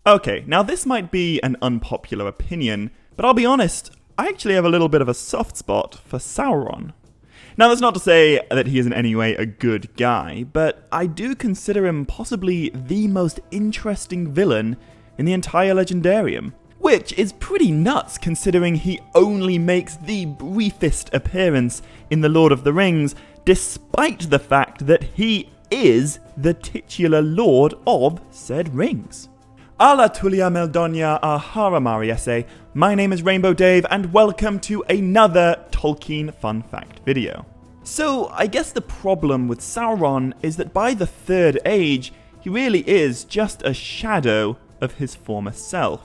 Okay, now this might be an unpopular opinion, but I'll be honest, I actually have a little bit of a soft spot for Sauron. Now that's not to say that he is in any way a good guy, but I do consider him possibly the most interesting villain in the entire Legendarium, which is pretty nuts considering he only makes the briefest appearance in The Lord of the Rings, despite the fact that he is the titular lord of said rings. Ala Tulia Meldonia Aharamari essay. My name is Rainbow Dave and welcome to another Tolkien fun fact video. So I guess the problem with Sauron is that by the Third Age, he really is just a shadow of his former self.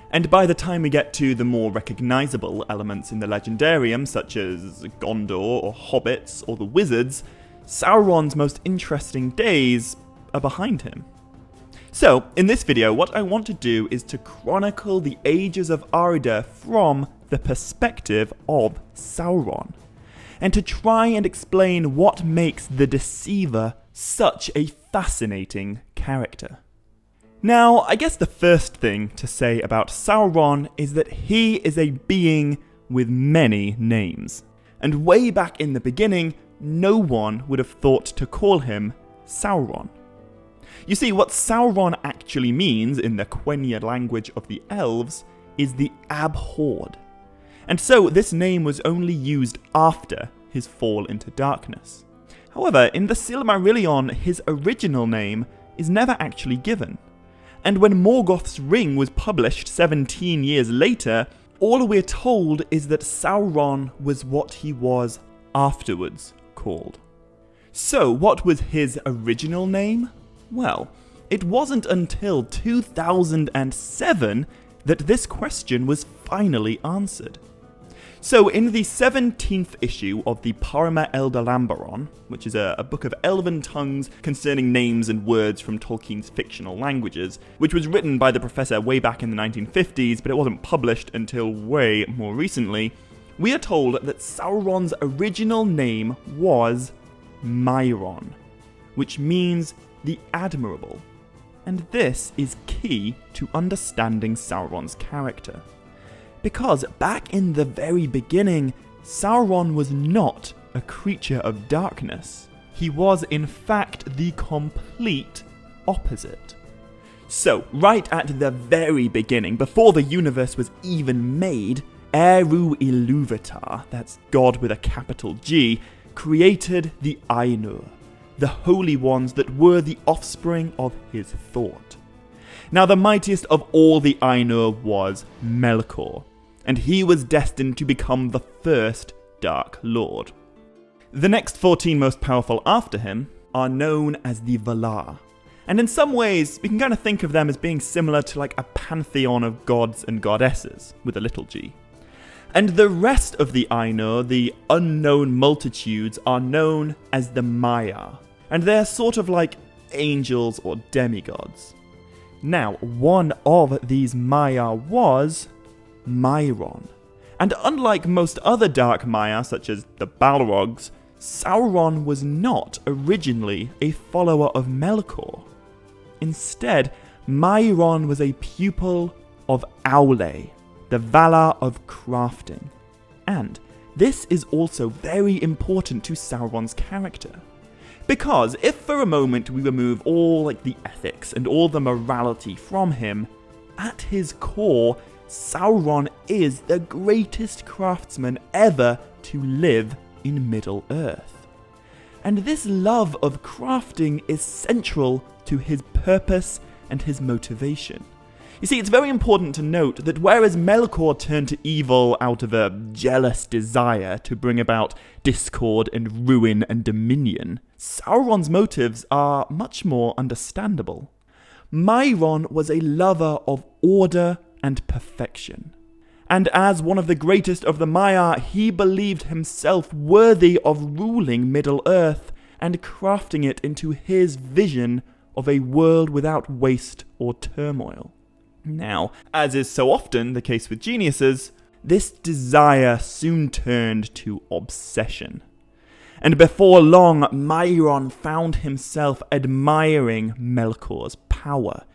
And by the time we get to the more recognisable elements in the Legendarium, such as Gondor or hobbits or the wizards, Sauron's most interesting days are behind him. So, in this video, what I want to do is to chronicle the ages of Arda from the perspective of Sauron, and to try and explain what makes the Deceiver such a fascinating character. Now, I guess the first thing to say about Sauron is that he is a being with many names, and way back in the beginning, no one would have thought to call him Sauron. You see, what Sauron actually means in the Quenya language of the elves is the abhorred. And so this name was only used after his fall into darkness. However, in the Silmarillion, his original name is never actually given. And when Morgoth's Ring was published 17 years later, all we're told is that Sauron was what he was afterwards called. So, what was his original name? Well, it wasn't until 2007 that this question was finally answered. So in the 17th issue of the Parma Eldalamberon, which is a book of elven tongues concerning names and words from Tolkien's fictional languages, which was written by the professor way back in the 1950s, but it wasn't published until way more recently, we are told that Sauron's original name was Mairon, which means the Admirable, and this is key to understanding Sauron's character. Because back in the very beginning, Sauron was not a creature of darkness. He was in fact the complete opposite. So, right at the very beginning, before the universe was even made, Eru Ilúvatar, that's God with a capital G, created the Ainur, the holy ones that were the offspring of his thought. Now the mightiest of all the Ainur was Melkor, and he was destined to become the first Dark Lord. The next 14 most powerful after him are known as the Valar, and in some ways we can kind of think of them as being similar to like a pantheon of gods and goddesses, with a little g. And the rest of the Ainur, the unknown multitudes, are known as the Maiar, and they're sort of like angels or demigods. Now, one of these Maiar was Mairon, and unlike most other Dark Maiar, such as the Balrogs, Sauron was not originally a follower of Melkor. Instead, Mairon was a pupil of Aule, the Valar of crafting. And this is also very important to Sauron's character. Because if for a moment we remove all the ethics and all the morality from him, at his core, Sauron is the greatest craftsman ever to live in Middle-earth. And this love of crafting is central to his purpose and his motivation. You see, it's very important to note that whereas Melkor turned to evil out of a jealous desire to bring about discord and ruin and dominion, Sauron's motives are much more understandable. Mairon was a lover of order and perfection. And as one of the greatest of the Maiar, he believed himself worthy of ruling Middle-earth and crafting it into his vision of a world without waste or turmoil. Now, as is so often the case with geniuses, this desire soon turned to obsession. And before long, Mairon found himself admiring Melkor's power,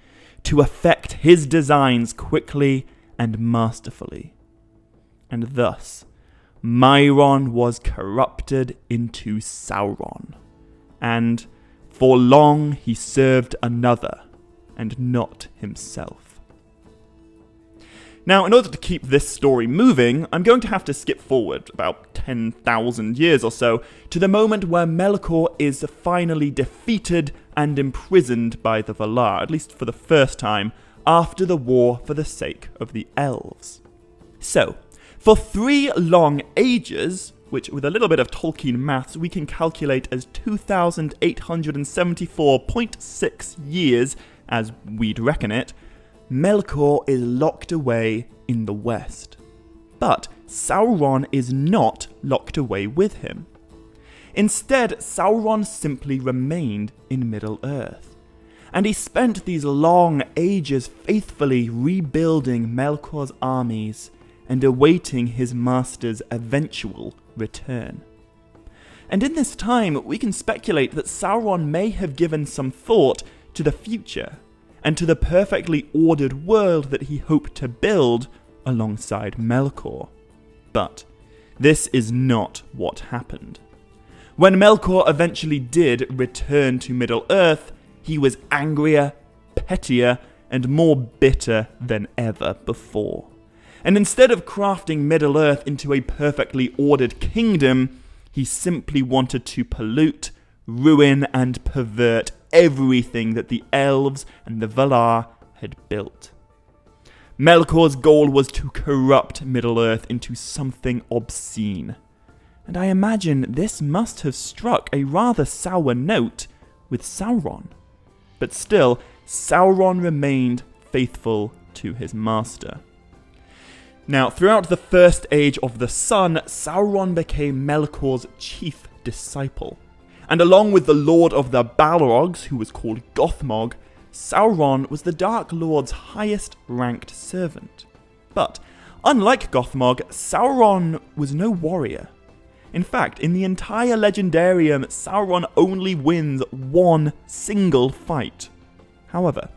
to effect his designs quickly and masterfully. And thus, Mairon was corrupted into Sauron, and for long he served another, and not himself. Now, in order to keep this story moving, I'm going to have to skip forward about 10,000 years or so to the moment where Melkor is finally defeated and imprisoned by the Valar, at least for the first time, after the war for the sake of the elves. So, for 3 long ages, which with a little bit of Tolkien maths we can calculate as 2,874.6 years, as we'd reckon it, Melkor is locked away in the west. But Sauron is not locked away with him. Instead, Sauron simply remained in Middle-earth, and he spent these long ages faithfully rebuilding Melkor's armies and awaiting his master's eventual return. And in this time, we can speculate that Sauron may have given some thought to the future, and to the perfectly ordered world that he hoped to build alongside Melkor. But this is not what happened. When Melkor eventually did return to Middle-earth, he was angrier, pettier, and more bitter than ever before. And instead of crafting Middle-earth into a perfectly ordered kingdom, he simply wanted to pollute, ruin, and pervert everything that the elves and the Valar had built. Melkor's goal was to corrupt Middle-earth into something obscene, and I imagine this must have struck a rather sour note with Sauron. But still, Sauron remained faithful to his master. Now, throughout the First Age of the Sun, Sauron became Melkor's chief disciple. And along with the Lord of the Balrogs, who was called Gothmog, Sauron was the Dark Lord's highest-ranked servant. But, unlike Gothmog, Sauron was no warrior. In fact, in the entire Legendarium, Sauron only wins one single fight. However,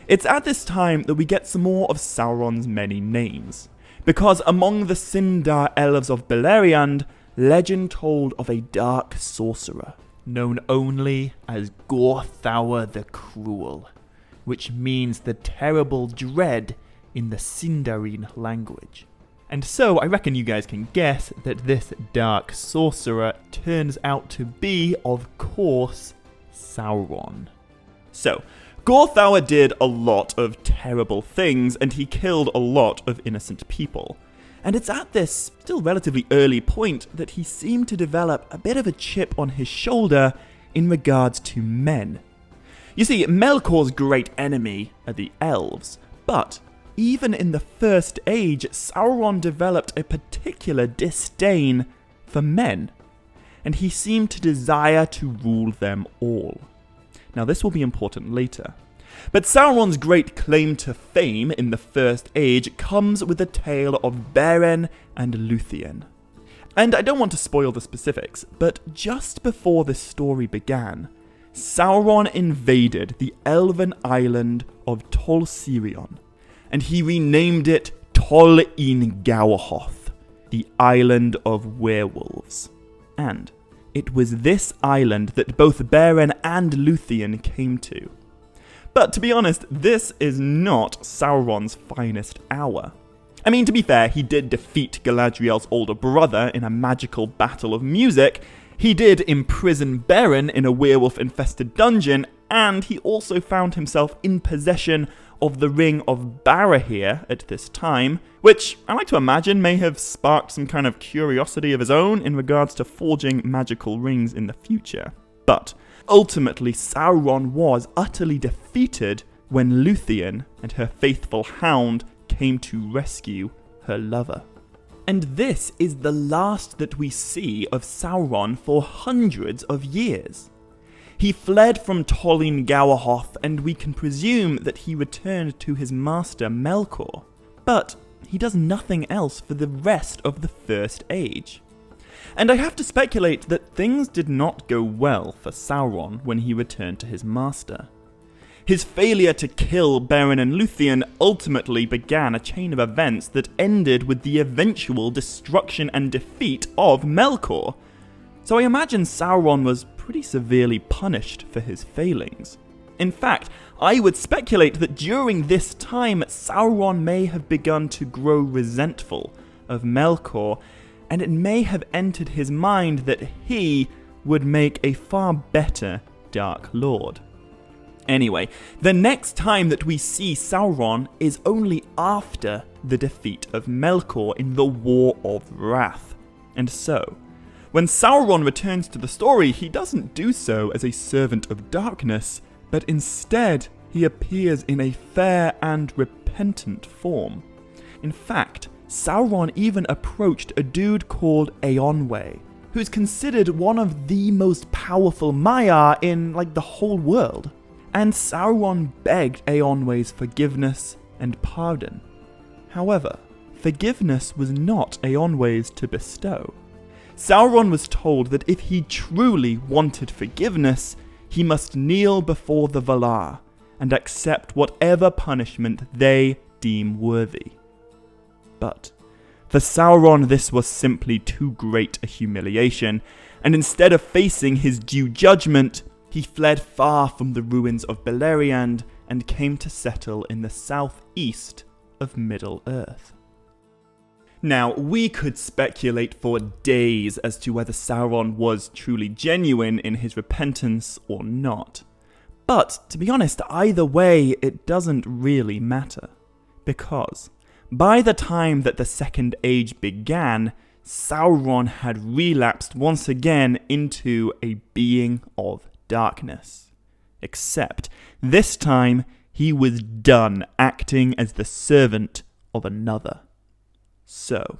it's at this time that we get some more of Sauron's many names, because among the Sindar elves of Beleriand, legend told of a dark sorcerer, known only as Gorthaur the Cruel, which means the terrible dread in the Sindarin language. And so I reckon you guys can guess that this dark sorcerer turns out to be, of course, Sauron. So, Gorthaur did a lot of terrible things, and he killed a lot of innocent people. And it's at this still relatively early point that he seemed to develop a bit of a chip on his shoulder in regards to men. You see, Melkor's great enemy are the elves, but even in the First Age, Sauron developed a particular disdain for men, and he seemed to desire to rule them all. Now, this will be important later. But Sauron's great claim to fame in the First Age comes with the tale of Beren and Luthien. And I don't want to spoil the specifics, but just before this story began, Sauron invaded the elven island of Tol Sirion, and he renamed it Tol in Gawahoth, the Island of Werewolves. And it was this island that both Beren and Luthien came to. But to be honest, this is not Sauron's finest hour. I mean, to be fair, he did defeat Galadriel's older brother in a magical battle of music, he did imprison Beren in a werewolf-infested dungeon, and he also found himself in possession of the Ring of Barahir at this time, which I like to imagine may have sparked some kind of curiosity of his own in regards to forging magical rings in the future. But ultimately, Sauron was utterly defeated when Luthien and her faithful hound came to rescue her lover. And this is the last that we see of Sauron for hundreds of years. He fled from Tol in Gawahoth, and we can presume that he returned to his master Melkor. But he does nothing else for the rest of the First Age. And I have to speculate that things did not go well for Sauron when he returned to his master. His failure to kill Beren and Luthien ultimately began a chain of events that ended with the eventual destruction and defeat of Melkor. So I imagine Sauron was pretty severely punished for his failings. In fact, I would speculate that during this time, Sauron may have begun to grow resentful of Melkor, and it may have entered his mind that he would make a far better Dark Lord. Anyway, the next time that we see Sauron is only after the defeat of Melkor in the War of Wrath. And so, when Sauron returns to the story, he doesn't do so as a servant of darkness, but instead he appears in a fair and repentant form. In fact, Sauron even approached a dude called Eonwe, who's considered one of the most powerful Maiar in the whole world. And Sauron begged Eonwe's forgiveness and pardon. However, forgiveness was not Eonwe's to bestow. Sauron was told that if he truly wanted forgiveness, he must kneel before the Valar and accept whatever punishment they deem worthy. But for Sauron, this was simply too great a humiliation, and instead of facing his due judgment, he fled far from the ruins of Beleriand and came to settle in the southeast of Middle-earth. Now, we could speculate for days as to whether Sauron was truly genuine in his repentance or not. But, to be honest, either way, it doesn't really matter. Because, by the time that the Second Age began, Sauron had relapsed once again into a being of darkness. Except, this time, he was done acting as the servant of another. So,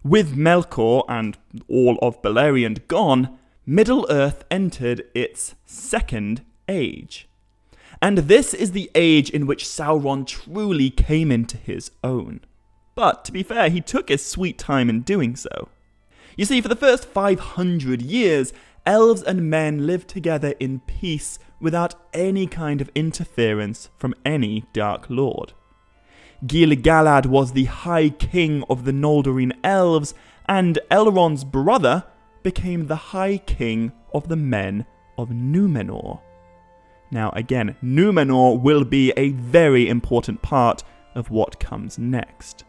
with Melkor and all of Beleriand gone, Middle-earth entered its Second Age. And this is the age in which Sauron truly came into his own. But, to be fair, he took his sweet time in doing so. You see, for the first 500 years, elves and men lived together in peace without any kind of interference from any Dark Lord. Gil-galad was the High King of the Noldorin elves, and Elrond's brother became the High King of the men of Númenor. Now again, Númenor will be a very important part of what comes next.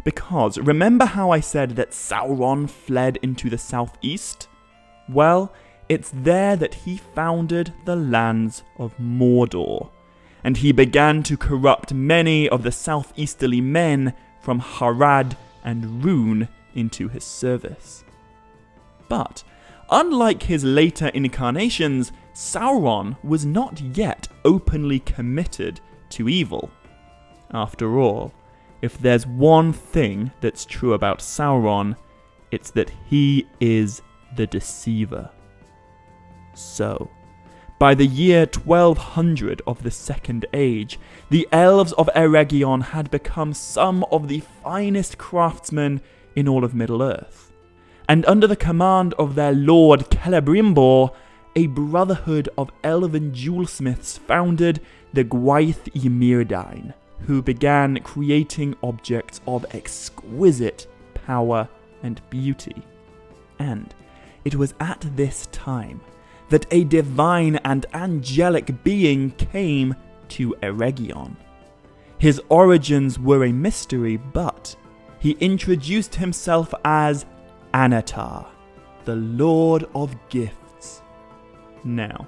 Because remember how I said that Sauron fled into the southeast? Well, it's there that he founded the lands of Mordor, and he began to corrupt many of the southeasterly men from Harad and Rhûn into his service. But, unlike his later incarnations, Sauron was not yet openly committed to evil. After all, if there's one thing that's true about Sauron, it's that he is the Deceiver. So, by the year 1200 of the Second Age, the elves of Eregion had become some of the finest craftsmen in all of Middle-earth. And under the command of their lord Celebrimbor, a brotherhood of elven jewelsmiths founded the Gwaith y Myrdain, who began creating objects of exquisite power and beauty. And it was at this time that a divine and angelic being came to Eregion. His origins were a mystery, but he introduced himself as Annatar, the Lord of Gifts. Now,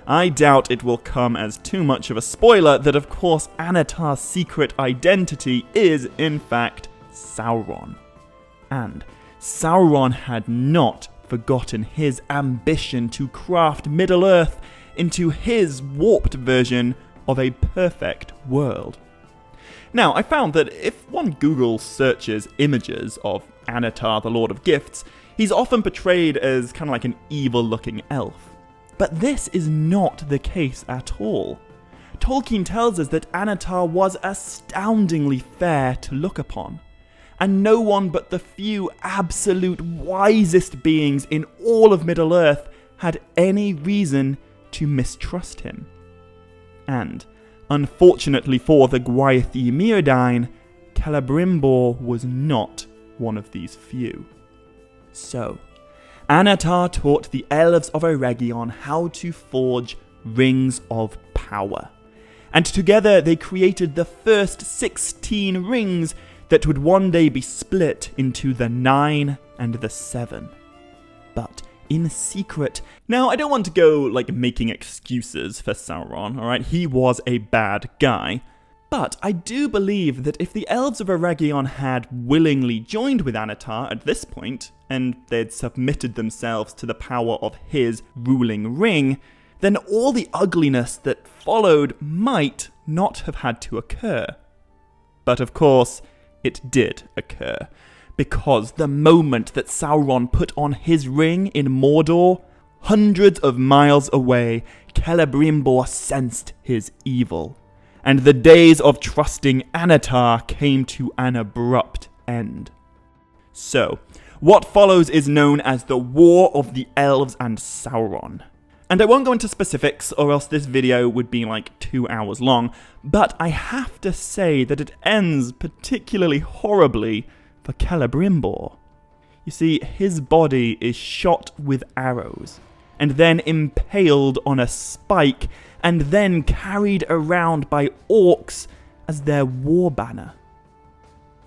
I doubt it will come as too much of a spoiler that of course Annatar's secret identity is in fact Sauron. And Sauron had not forgotten his ambition to craft Middle-earth into his warped version of a perfect world. Now, I found that if one Google searches images of Annatar, the Lord of Gifts, he's often portrayed as kind of like an evil-looking elf. But this is not the case at all. Tolkien tells us that Annatar was astoundingly fair to look upon, and no one but the few absolute wisest beings in all of Middle-earth had any reason to mistrust him. And, unfortunately for the Gwaith Myrdain, Celebrimbor was not one of these few. So, Annatar taught the Elves of Eregion how to forge rings of power. And together they created the first 16 rings that would one day be split into the 9 and the 7. But in secret. Now, I don't want to go, making excuses for Sauron, alright? He was a bad guy. But I do believe that if the Elves of Eregion had willingly joined with Annatar at this point, and they'd submitted themselves to the power of his ruling ring, then all the ugliness that followed might not have had to occur. But of course, it did occur, because the moment that Sauron put on his ring in Mordor, hundreds of miles away, Celebrimbor sensed his evil, and the days of trusting Annatar came to an abrupt end. So, what follows is known as the War of the Elves and Sauron. And I won't go into specifics, or else this video would be 2 hours long, but I have to say that it ends particularly horribly for Celebrimbor. You see, his body is shot with arrows, and then impaled on a spike, and then carried around by orcs as their war banner.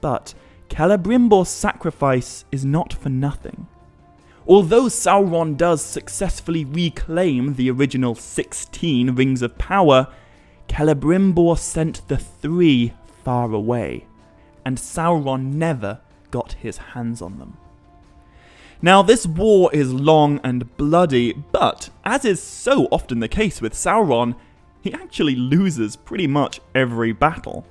But Celebrimbor's sacrifice is not for nothing. Although Sauron does successfully reclaim the original 16 Rings of Power, Celebrimbor sent the 3 far away, and Sauron never got his hands on them. Now, this war is long and bloody, but, as is so often the case with Sauron, he actually loses pretty much every battle.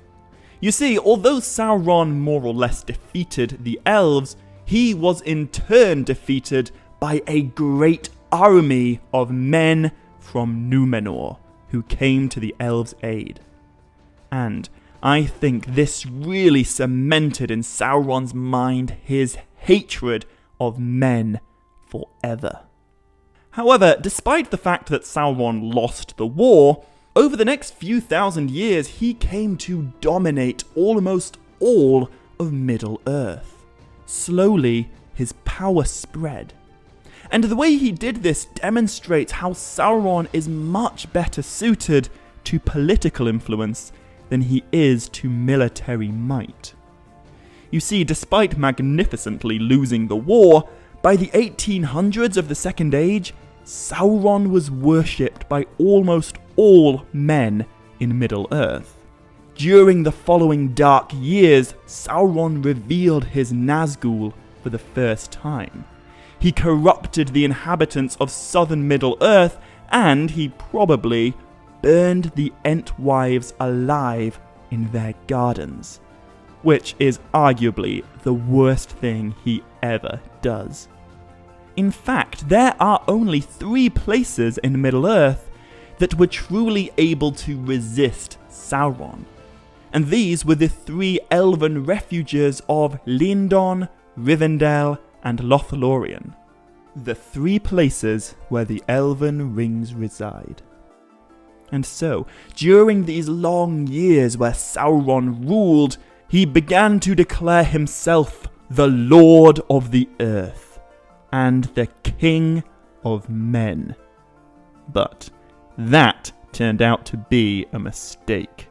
You see, although Sauron more or less defeated the elves, he was in turn defeated by a great army of men from Númenor who came to the elves' aid. And I think this really cemented in Sauron's mind his hatred of men forever. However, despite the fact that Sauron lost the war, over the next few thousand years he came to dominate almost all of Middle-earth. Slowly, his power spread. And the way he did this demonstrates how Sauron is much better suited to political influence than he is to military might. You see, despite magnificently losing the war, by the 1800s of the Second Age, Sauron was worshipped by almost all men in Middle-earth. During the following dark years, Sauron revealed his Nazgul for the first time. He corrupted the inhabitants of southern Middle-earth, and he probably burned the Entwives alive in their gardens, which is arguably the worst thing he ever does. In fact, there are only 3 places in Middle-earth that were truly able to resist Sauron, and these were the 3 elven refuges of Lindon, Rivendell, and Lothlorien, the 3 places where the elven rings reside. And so, during these long years where Sauron ruled, he began to declare himself the Lord of the Earth and the King of Men. But that turned out to be a mistake.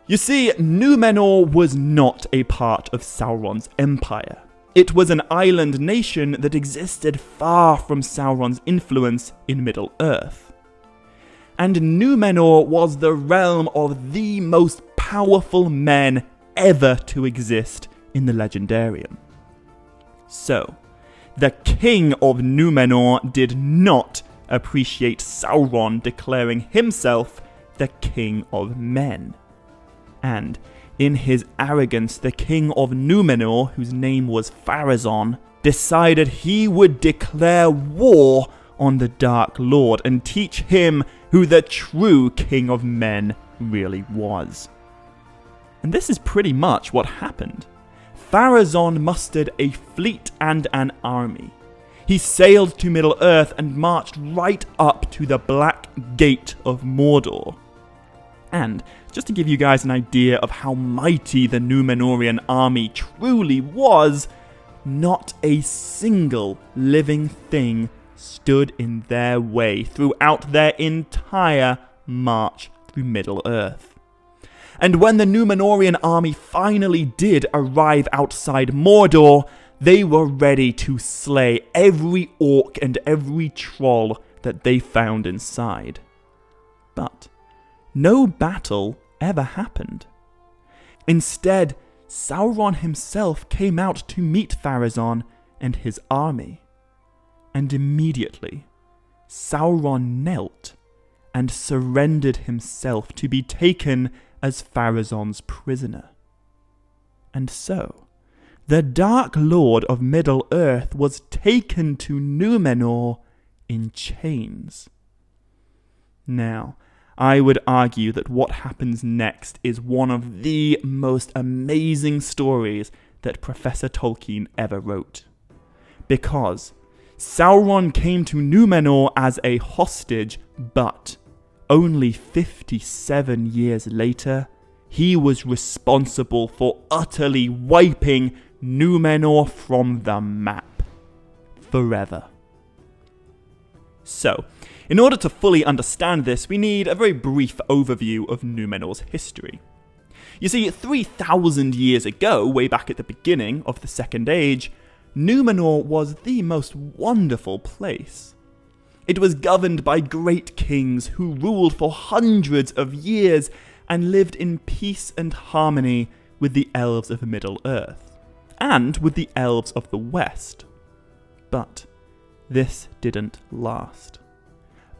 You see, Númenor was not a part of Sauron's empire. It was an island nation that existed far from Sauron's influence in Middle-earth. And Númenor was the realm of the most powerful men ever to exist in the Legendarium. So, the King of Númenor did not appreciate Sauron declaring himself the King of Men. And, in his arrogance, the King of Númenor, whose name was Pharazôn, decided he would declare war on the Dark Lord and teach him who the true King of Men really was. And this is pretty much what happened. Pharazôn mustered a fleet and an army. He sailed to Middle-earth and marched right up to the Black Gate of Mordor. And, just to give you guys an idea of how mighty the Númenorian army truly was, not a single living thing stood in their way throughout their entire march through Middle-earth. And when the Númenorian army finally did arrive outside Mordor, they were ready to slay every orc and every troll that they found inside. But no battle ever happened. Instead, Sauron himself came out to meet Pharazôn and his army. And immediately, Sauron knelt and surrendered himself to be taken as Pharazôn's prisoner. And so, the Dark Lord of Middle-earth was taken to Númenor in chains. Now, I would argue that what happens next is one of the most amazing stories that Professor Tolkien ever wrote. Because Sauron came to Númenor as a hostage, but only 57 years later, he was responsible for utterly wiping Númenor from the map. Forever. So, in order to fully understand this, we need a very brief overview of Númenor's history. You see, 3,000 years ago, way back at the beginning of the Second Age, Númenor was the most wonderful place. It was governed by great kings who ruled for hundreds of years and lived in peace and harmony with the elves of Middle-earth, and with the elves of the West. But this didn't last.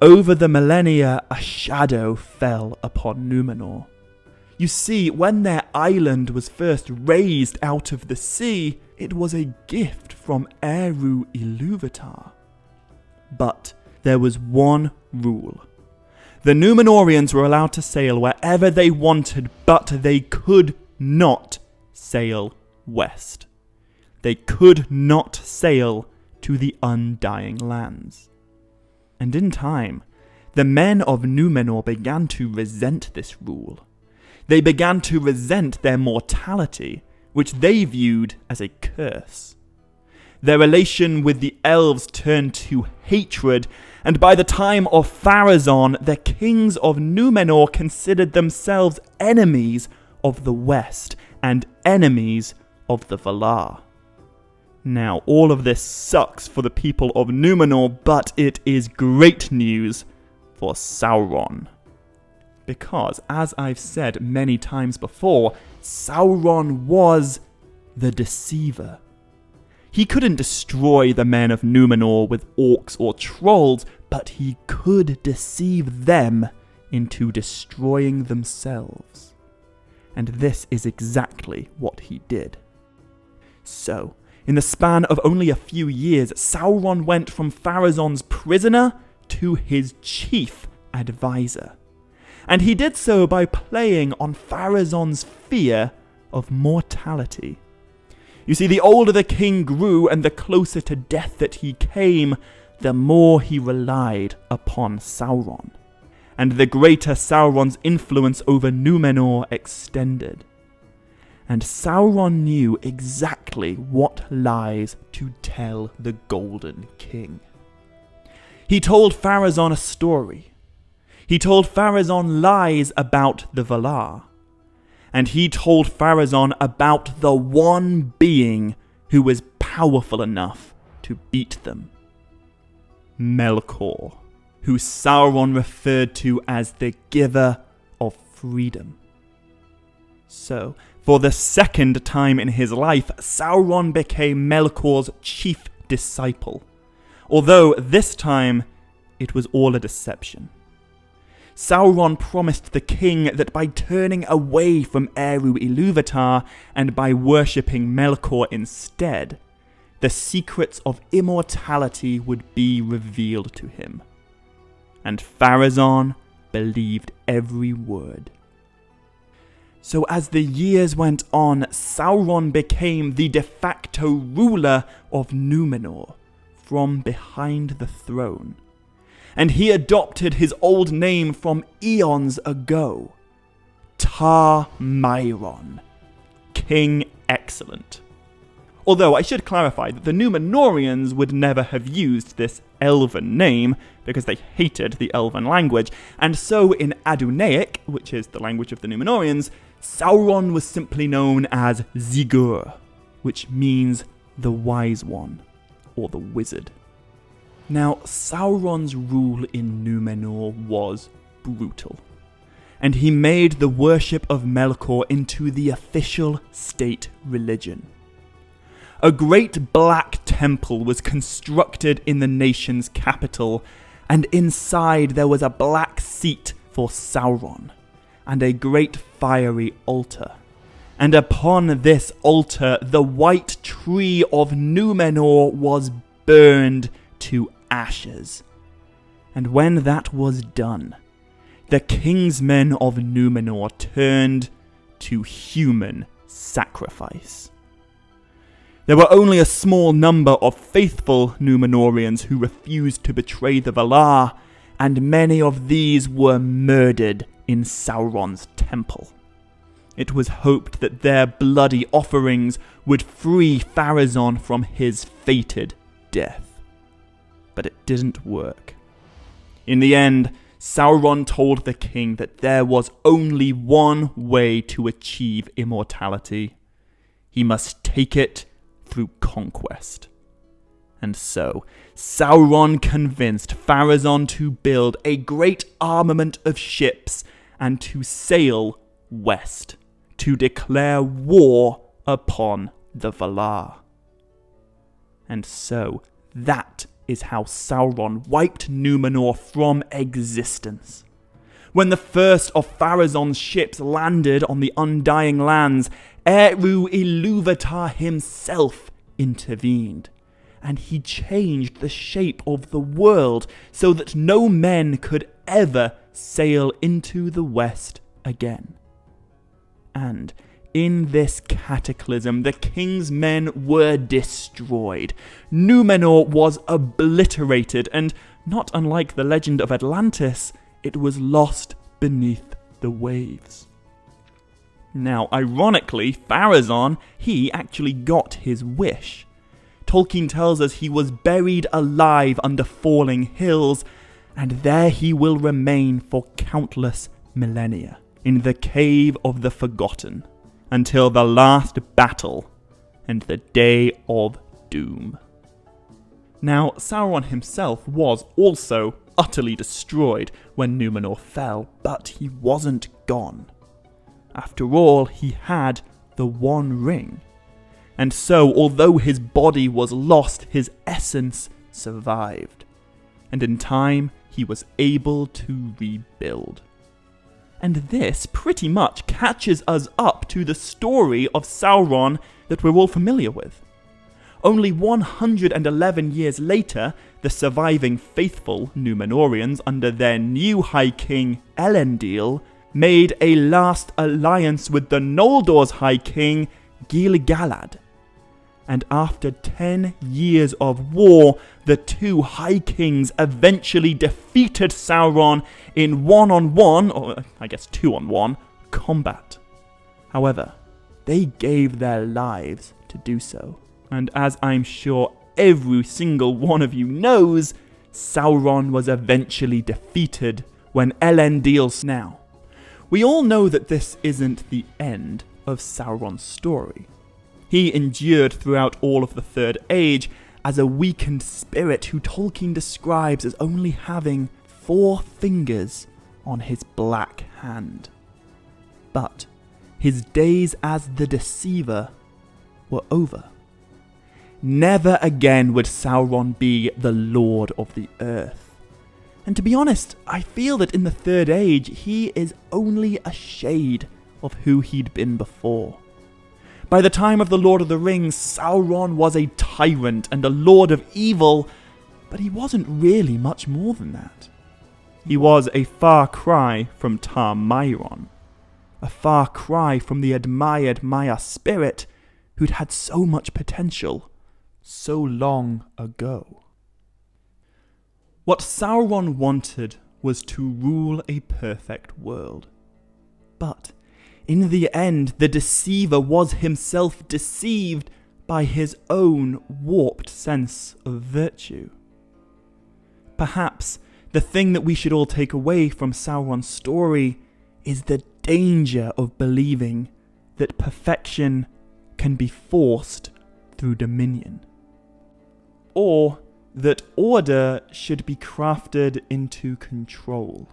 Over the millennia, a shadow fell upon Númenor. You see, when their island was first raised out of the sea, it was a gift from Eru Ilúvatar. But there was one rule. The Númenorians were allowed to sail wherever they wanted, but they could not sail west. They could not sail to the Undying Lands. And in time, the men of Númenor began to resent this rule. They began to resent their mortality, which they viewed as a curse. Their relation with the elves turned to hatred, and by the time of Pharazôn, the kings of Númenor considered themselves enemies of the West and enemies of the Valar. Now, all of this sucks for the people of Númenor, but it is great news for Sauron. Because, as I've said many times before, Sauron was the Deceiver. He couldn't destroy the men of Númenor with orcs or trolls, but he could deceive them into destroying themselves. And this is exactly what he did. So, in the span of only a few years, Sauron went from Pharazôn's prisoner to his chief advisor. And he did so by playing on Pharazôn's fear of mortality. You see, the older the king grew and the closer to death that he came, the more he relied upon Sauron. And the greater Sauron's influence over Númenor extended. And Sauron knew exactly what lies to tell the Golden King. He told Pharazôn a story. He told Pharazôn lies about the Valar. And he told Pharazôn about the one being who was powerful enough to beat them. Melkor, who Sauron referred to as the giver of freedom. So, for the second time in his life, Sauron became Melkor's chief disciple. Although this time, it was all a deception. Sauron promised the king that by turning away from Eru Ilúvatar and by worshipping Melkor instead, the secrets of immortality would be revealed to him. And Pharazôn believed every word. So as the years went on, Sauron became the de facto ruler of Númenor, from behind the throne, and he adopted his old name from eons ago, Tar-Myron, King Excellent. Although I should clarify that the Númenorians would never have used this elven name because they hated the elven language, and so in Adunaic, which is the language of the Númenorians, Sauron was simply known as Zigur, which means the Wise One, or the Wizard. Now, Sauron's rule in Númenor was brutal, and he made the worship of Melkor into the official state religion. A great black temple was constructed in the nation's capital, and inside there was a black seat for Sauron, and a great fiery altar. And upon this altar the white tree of Númenor was burned to ashes. And when that was done, the king's men of Númenor turned to human sacrifice. There were only a small number of faithful Númenorians who refused to betray the Valar, and many of these were murdered in Sauron's temple. It was hoped that their bloody offerings would free Pharazôn from his fated death. But it didn't work. In the end, Sauron told the king that there was only one way to achieve immortality. He must take it through conquest. And so, Sauron convinced Pharazôn to build a great armament of ships and to sail west to declare war upon the Valar. And so, that is how Sauron wiped Númenor from existence. When the first of Pharazôn's ships landed on the Undying Lands, Eru Ilúvatar himself intervened, and he changed the shape of the world so that no men could ever sail into the west again. And in this cataclysm, the king's men were destroyed. Númenor was obliterated, and not unlike the legend of Atlantis, it was lost beneath the waves. Now, ironically, Pharazôn, he actually got his wish. Tolkien tells us he was buried alive under falling hills, and there he will remain for countless millennia, in the Cave of the Forgotten, until the last battle and the Day of Doom. Now, Sauron himself was also utterly destroyed when Númenor fell, but he wasn't gone. After all, he had the One Ring. And so, although his body was lost, his essence survived. And in time, he was able to rebuild. And this pretty much catches us up to the story of Sauron that we're all familiar with. Only 111 years later, the surviving faithful Númenorians under their new High King Elendil made a last alliance with the Noldor's High King Gil-galad. And after 10 years of war, the two High Kings eventually defeated Sauron in one-on-one, or I guess two-on-one, combat. However, they gave their lives to do so. And as I'm sure every single one of you knows, Sauron was eventually defeated when Elendil. Now, we all know that this isn't the end of Sauron's story. He endured throughout all of the Third Age as a weakened spirit who Tolkien describes as only having 4 fingers on his black hand. But his days as the Deceiver were over. Never again would Sauron be the Lord of the Earth. And to be honest, I feel that in the Third Age, he is only a shade of who he'd been before. By the time of the Lord of the Rings, Sauron was a tyrant and a lord of evil, but he wasn't really much more than that. He was a far cry from Tar-Myron, a far cry from the admired Maya spirit who'd had so much potential so long ago. What Sauron wanted was to rule a perfect world. But in the end, the Deceiver was himself deceived by his own warped sense of virtue. Perhaps the thing that we should all take away from Sauron's story is the danger of believing that perfection can be forced through dominion. Or that order should be crafted into control.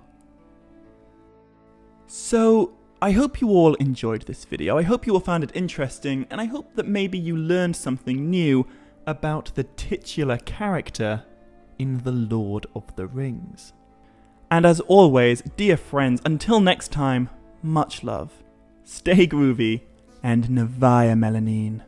So, I hope you all enjoyed this video. I hope you all found it interesting, and I hope that maybe you learned something new about the titular character in The Lord of the Rings. And as always, dear friends, until next time, much love, stay groovy, and Navaya Melanine.